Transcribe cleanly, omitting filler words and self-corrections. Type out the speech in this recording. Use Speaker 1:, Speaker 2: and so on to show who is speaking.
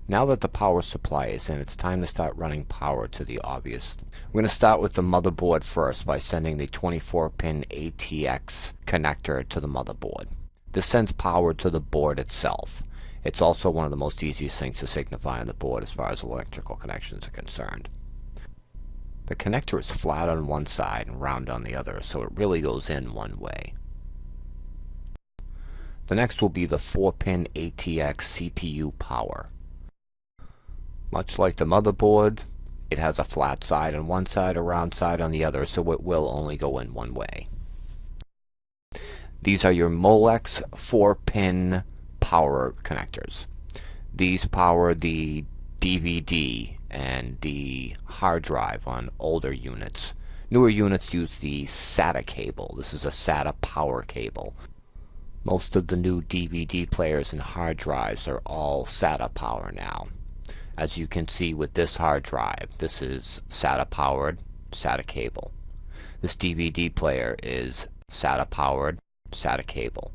Speaker 1: Now that the power supply is in, it's time to start running power to the obvious. We're going to start with the motherboard first by sending the 24-pin ATX connector to the motherboard. This sends power to the board itself. It's also one of the most easiest things to signify on the board as far as electrical connections are concerned. The connector is flat on one side and round on the other, so it really goes in one way. The next will be the 4-pin ATX CPU power. Much like the motherboard, it has a flat side on one side, a round side on the other, so it will only go in one way. These are your Molex 4-pin power connectors. These power the DVD and the hard drive on older units. Newer units use the SATA cable. This is a SATA power cable. Most of the new DVD players and hard drives are all SATA power now. As you can see with this hard drive, this is SATA powered, SATA cable. This DVD player is SATA powered, SATA cable.